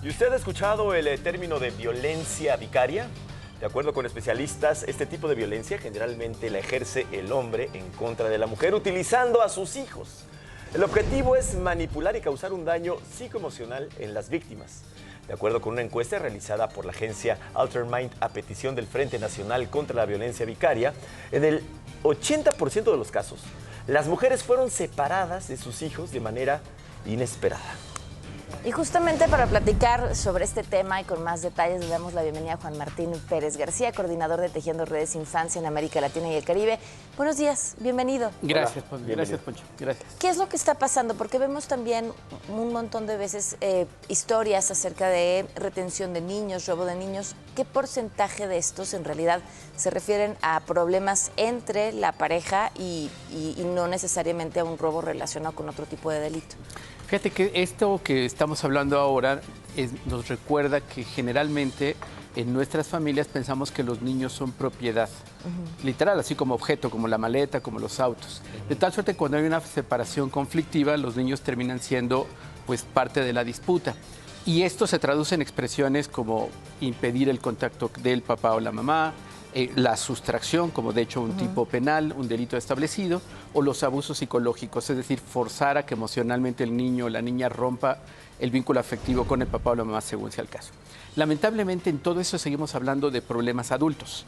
¿Y usted ha escuchado el término de violencia vicaria? De acuerdo con especialistas, este tipo de violencia generalmente la ejerce el hombre en contra de la mujer utilizando a sus hijos. El objetivo es manipular y causar un daño psicoemocional en las víctimas. De acuerdo con una encuesta realizada por la agencia Altermind a petición del Frente Nacional contra la Violencia Vicaria, en el 80% de los casos, las mujeres fueron separadas de sus hijos de manera inesperada. Y justamente para platicar sobre este tema y con más detalles le damos la bienvenida a Juan Martín Pérez García, coordinador de Tejiendo Redes Infancia en América Latina y el Caribe. Buenos días, bienvenido. Gracias, Poncho. Gracias, Poncho. Gracias. ¿Qué es lo que está pasando? Porque vemos también un montón de veces historias acerca de retención de niños, robo de niños. ¿Qué porcentaje de estos en realidad se refieren a problemas entre la pareja y no necesariamente a un robo relacionado con otro tipo de delito? Fíjate que esto que estamos hablando ahora nos recuerda que generalmente en nuestras familias pensamos que los niños son propiedad, literal, así como objeto, como la maleta, como los autos. De tal suerte que cuando hay una separación conflictiva, los niños terminan siendo pues parte de la disputa. Y esto se traduce en expresiones como impedir el contacto del papá o la mamá, la sustracción, como de hecho un tipo penal, un delito establecido, o los abusos psicológicos, es decir, forzar a que emocionalmente el niño o la niña rompa el vínculo afectivo con el papá o la mamá, según sea el caso. Lamentablemente, en todo eso seguimos hablando de problemas adultos.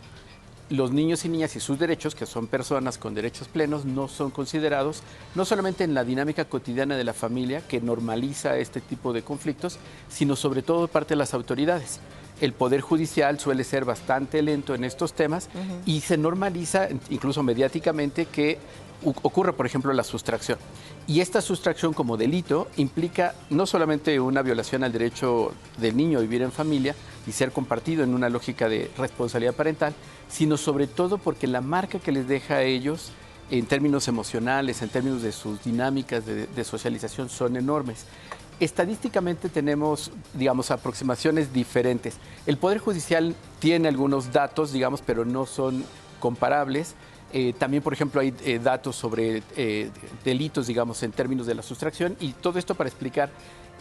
Los niños y niñas y sus derechos, que son personas con derechos plenos, no son considerados, no solamente en la dinámica cotidiana de la familia, que normaliza este tipo de conflictos, sino sobre todo de parte de las autoridades. El Poder Judicial suele ser bastante lento en estos temas y se normaliza, incluso mediáticamente, que ocurre, por ejemplo, la sustracción. Y esta sustracción como delito implica no solamente una violación al derecho del niño a vivir en familia y ser compartido en una lógica de responsabilidad parental, sino sobre todo porque la marca que les deja a ellos en términos emocionales, en términos de sus dinámicas de socialización, son enormes. Estadísticamente tenemos, digamos, aproximaciones diferentes. El Poder Judicial tiene algunos datos, digamos, pero no son comparables. También, por ejemplo, hay datos sobre delitos, digamos, en términos de la sustracción, y todo esto para explicar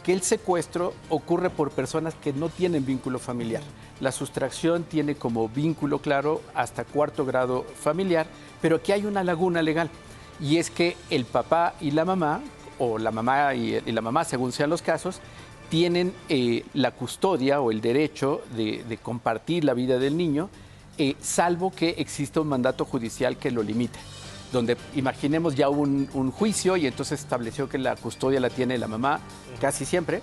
que el secuestro ocurre por personas que no tienen vínculo familiar. La sustracción tiene como vínculo claro hasta cuarto grado familiar, pero aquí hay una laguna legal, y es que el papá y la mamá, o la mamá y la mamá, según sean los casos, tienen la custodia o el derecho de compartir la vida del niño, salvo que exista un mandato judicial que lo limite, donde imaginemos ya un juicio y entonces estableció que la custodia la tiene la mamá casi siempre,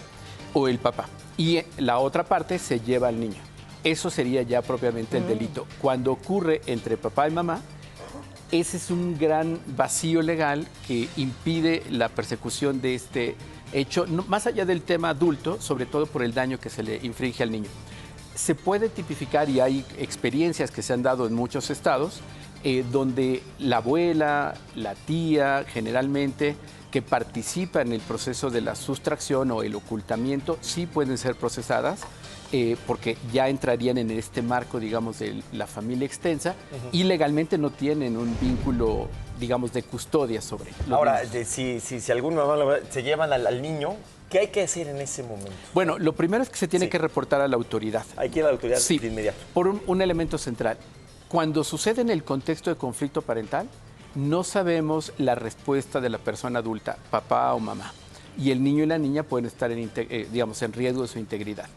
o el papá, y la otra parte se lleva al niño. Eso sería ya propiamente el delito. Cuando ocurre entre papá y mamá, ese es un gran vacío legal que impide la persecución de este hecho, más allá del tema adulto, sobre todo por el daño que se le inflige al niño. Se puede tipificar, y hay experiencias que se han dado en muchos estados, donde la abuela, la tía, generalmente, que participa en el proceso de la sustracción o el ocultamiento, sí pueden ser procesadas, porque ya entrarían en este marco, digamos, de la familia extensa, y legalmente no tienen un vínculo, digamos, de custodia sobre los Ahora, niños. si algún mamá se llevan al niño, ¿qué hay que hacer en ese momento? Bueno, lo primero es que se tiene que reportar a la autoridad. Hay que ir a la autoridad Sí, de inmediato. por un elemento central. Cuando sucede en el contexto de conflicto parental, no sabemos la respuesta de la persona adulta, papá o mamá, y el niño y la niña pueden estar digamos, en riesgo de su integridad.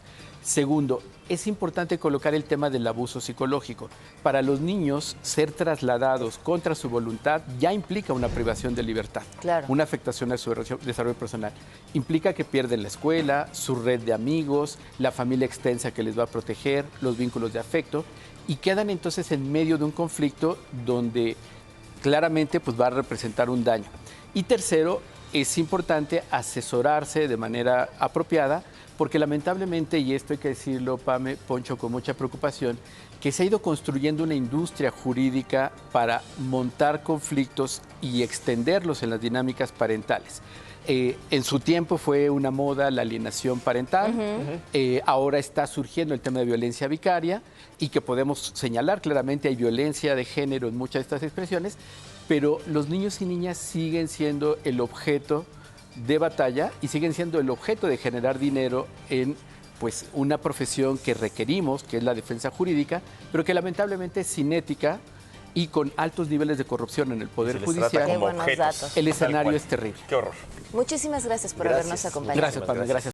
Segundo, es importante colocar el tema del abuso psicológico. Para los niños, ser trasladados contra su voluntad ya implica una privación de libertad, Claro. una afectación a su desarrollo personal. Implica que pierden la escuela, su red de amigos, la familia extensa que les va a proteger, los vínculos de afecto, y quedan entonces en medio de un conflicto donde claramente pues, va a representar un daño. Y tercero, es importante asesorarse de manera apropiada, porque lamentablemente, y esto hay que decirlo, Pame, Poncho, con mucha preocupación, que se ha ido construyendo una industria jurídica para montar conflictos y extenderlos en las dinámicas parentales. En su tiempo fue una moda la alienación parental, ahora está surgiendo el tema de violencia vicaria, y que podemos señalar claramente hay violencia de género en muchas de estas expresiones, pero los niños y niñas siguen siendo el objeto de batalla y siguen siendo el objeto de generar dinero en pues una profesión que requerimos, que es la defensa jurídica, pero que lamentablemente es sin ética y con altos niveles de corrupción en el Poder Judicial. Qué buenos datos. El escenario es terrible. Qué horror. Muchísimas gracias por Gracias. habernos acompañado. Gracias, Pamela. Gracias.